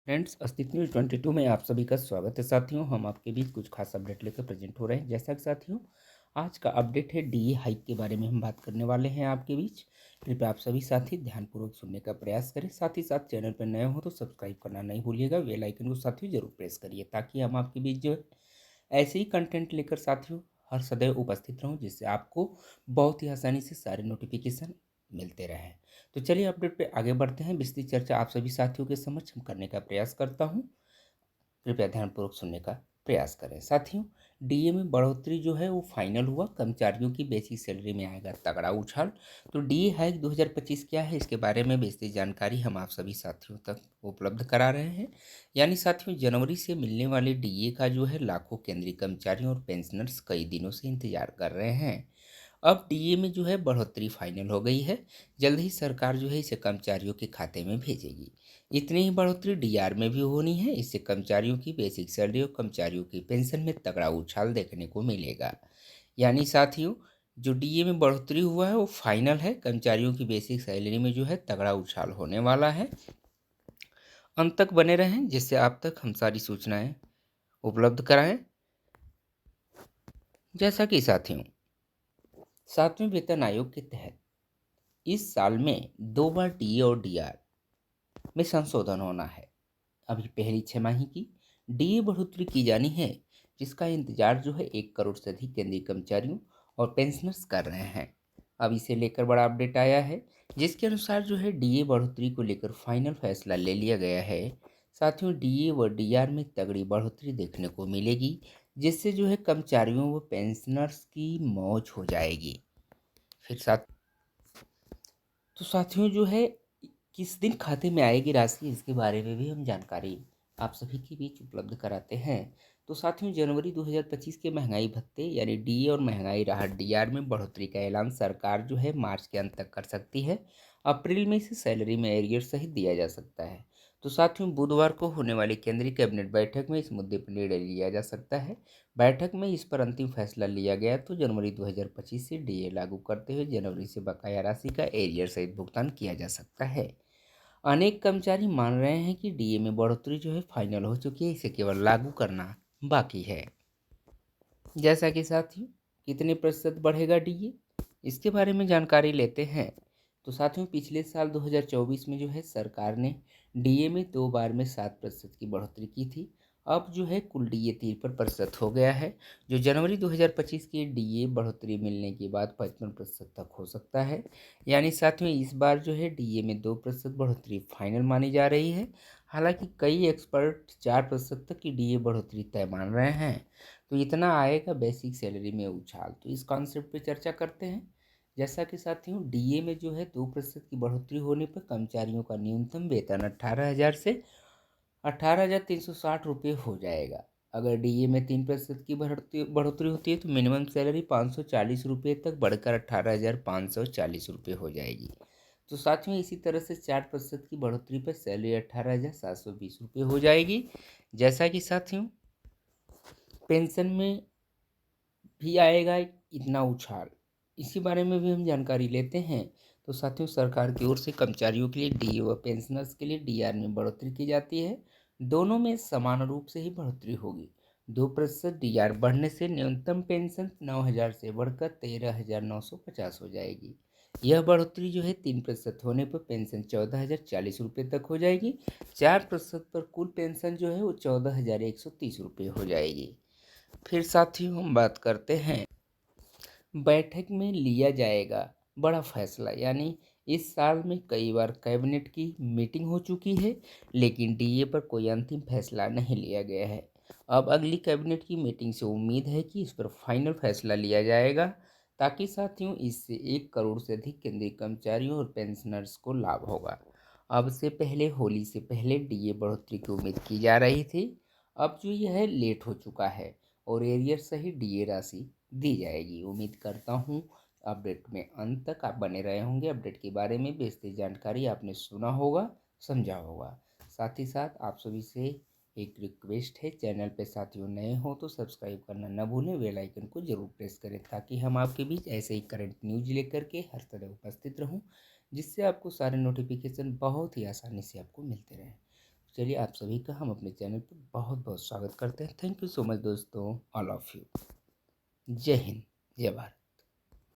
Friends, अस्तित्व news 22 में आप सभी का स्वागत है। साथियों, हम आपके बीच कुछ खास अपडेट लेकर प्रेजेंट हो रहे हैं। जैसा कि साथियों, आज का अपडेट है डीए हाइक के बारे में हम बात करने वाले हैं आपके बीच। कृपया आप सभी साथी ध्यानपूर्वक सुनने का प्रयास करें। साथ ही साथ चैनल पर नए हो तो सब्सक्राइब करना नहीं भूलिएगा। बेल आइकन को साथियों जरूर प्रेस करिए ताकि हम आपके बीच जो है ऐसे ही कंटेंट लेकर साथियों हर सदैव उपस्थित रहूं, जिससे आपको बहुत ही आसानी से सारे नोटिफिकेशन मिलते रहें। तो चलिए अपडेट पे आगे बढ़ते हैं। विस्तृत चर्चा आप सभी साथियों के समक्ष हम करने का प्रयास करता हूं। कृपया ध्यानपूर्वक सुनने का प्रयास करें। साथियों, डीए में बढ़ोतरी जो है वो फाइनल हुआ। कर्मचारियों की बेसिक सैलरी में आएगा तगड़ा उछाल। तो डीए हाइक 2025 क्या है, इसके बारे में विस्तृत जानकारी हम आप सभी साथियों तक उपलब्ध करा रहे हैं। यानी साथियों, जनवरी से मिलने वाले डीए का जो है लाखों केंद्रीय कर्मचारियों और पेंशनर्स कई दिनों से इंतजार कर रहे हैं। अब डीए में जो है बढ़ोतरी फाइनल हो गई है। जल्द ही सरकार जो है इसे कर्मचारियों के खाते में भेजेगी। इतनी ही बढ़ोतरी डीआर में भी होनी है। इससे कर्मचारियों की बेसिक सैलरी और कर्मचारियों की पेंशन में तगड़ा उछाल देखने को मिलेगा। यानी साथियों, जो डीए में बढ़ोतरी हुआ है वो फाइनल है। कर्मचारियों की बेसिक सैलरी में जो है तगड़ा उछाल होने वाला है। अंत तक बने रहें, जिससे आप तक हम सारी सूचनाएं उपलब्ध कराएं। जैसा कि साथियों, 7वें वेतन आयोग के तहत इस साल में 2 बार डीए और डीआर में संशोधन होना है। अभी पहली छमाही की डीए बढ़ोतरी की जानी है, जिसका इंतजार जो है 1 करोड़ से अधिक केंद्रीय कर्मचारियों और पेंशनर्स कर रहे हैं। अब इसे लेकर बड़ा अपडेट आया है, जिसके अनुसार जो है डीए बढ़ोतरी को लेकर फाइनल फैसला ले लिया गया है। साथियों, डीए व डीआर में तगड़ी बढ़ोतरी देखने को मिलेगी, जिससे जो है कर्मचारियों व पेंशनर्स की मौज हो जाएगी। फिर साथ तो साथियों जो है किस दिन खाते में आएगी राशि, इसके बारे में भी हम जानकारी आप सभी के बीच उपलब्ध कराते हैं। तो साथियों, जनवरी 2025 के महंगाई भत्ते यानी डीए और महंगाई राहत डीआर में बढ़ोतरी का ऐलान सरकार जो है मार्च के अंत तक कर सकती है। अप्रैल में इसे सैलरी में एरियर सहित दिया जा सकता है। तो साथियों, बुधवार को होने वाली केंद्रीय कैबिनेट बैठक में इस मुद्दे पर निर्णय लिया जा सकता है। बैठक में इस पर अंतिम फैसला लिया गया तो जनवरी 2025 से डीए लागू करते हुए जनवरी से बकाया राशि का एरियर सहित भुगतान किया जा सकता है। अनेक कर्मचारी मान रहे हैं कि डीए में बढ़ोतरी जो है फाइनल हो चुकी है, इसे केवल लागू करना बाकी है। जैसा कि साथियों, कितने प्रतिशत बढ़ेगा डीए, इसके बारे में जानकारी लेते हैं। तो साथियों, पिछले साल 2024 में जो है सरकार ने डीए में 2 बार में 7% की बढ़ोतरी की थी। अब जो है कुल डीए 53% हो गया है, जो जनवरी 2025 की डीए बढ़ोतरी मिलने के बाद 55% तक हो सकता है। यानी साथियों, इस बार जो है डीए में 2% बढ़ोतरी फाइनल मानी जा रही है। हालांकि कई एक्सपर्ट 4% तक की डीए बढ़ोतरी तय मान रहे हैं। तो इतना आएगा बेसिक सैलरी में उछाल। तो इस कॉन्सेप्ट पे चर्चा करते हैं। जैसा कि साथियों, डीए में जो है 2% की बढ़ोतरी होने पर कर्मचारियों का न्यूनतम वेतन 18,000 से 18,360 रुपये हो जाएगा। अगर डीए में 3% की बढ़ोतरी होती है तो मिनिमम सैलरी 540 रुपये तक बढ़कर 18,540 रुपये हो जाएगी। तो साथ में इसी तरह से 4% की बढ़ोतरी पर सैलरी 18,720 रुपये हो जाएगी। जैसा कि साथियों, पेंशन में भी आएगा इतना उछाल, इसी बारे में भी हम जानकारी लेते हैं। तो साथियों, सरकार की ओर से कर्मचारियों के लिए डीए व पेंशनर्स के लिए डीआर में बढ़ोतरी की जाती है। दोनों में समान रूप से ही बढ़ोतरी होगी। 2% डीआर बढ़ने से न्यूनतम पेंशन 9,000 से बढ़कर 13,950 हो जाएगी। यह बढ़ोतरी जो है 3% होने पर पेंशन 14,040 रुपये तक हो जाएगी। 4% पर कुल पेंशन जो है वो 14,130 रुपये हो जाएगी। फिर साथियों, हम बात करते हैं बैठक में लिया जाएगा बड़ा फैसला। यानी इस साल में कई बार कैबिनेट की मीटिंग हो चुकी है, लेकिन डीए पर कोई अंतिम फैसला नहीं लिया गया है। अब अगली कैबिनेट की मीटिंग से उम्मीद है कि इस पर फाइनल फैसला लिया जाएगा, ताकि साथियों इससे 1 करोड़ से अधिक केंद्रीय कर्मचारियों और पेंशनर्स को लाभ होगा। अब से पहले होली से पहले डीए बढ़ोतरी की उम्मीद की जा रही थी। अब जो यह लेट हो चुका है और एरियर सही डीए राशि दी जाएगी। उम्मीद करता हूँ अपडेट में अंत तक आप बने रहे होंगे। अपडेट के बारे में विस्तृत जानकारी आपने सुना होगा, समझा होगा। साथ ही साथ आप सभी से एक रिक्वेस्ट है, चैनल पे साथियों नए हो तो सब्सक्राइब करना न भूलें, बेल आइकन को जरूर प्रेस करें ताकि हम आपके बीच ऐसे ही करंट न्यूज लेकर के हर तरह उपस्थित रहूं, जिससे आपको सारे नोटिफिकेशन बहुत ही आसानी से आपको मिलते रहें। चलिए आप सभी का हम अपने चैनल पर बहुत बहुत स्वागत करते हैं। थैंक यू सो मच दोस्तों, ऑल ऑफ यू। जय हिंद, जय भारत।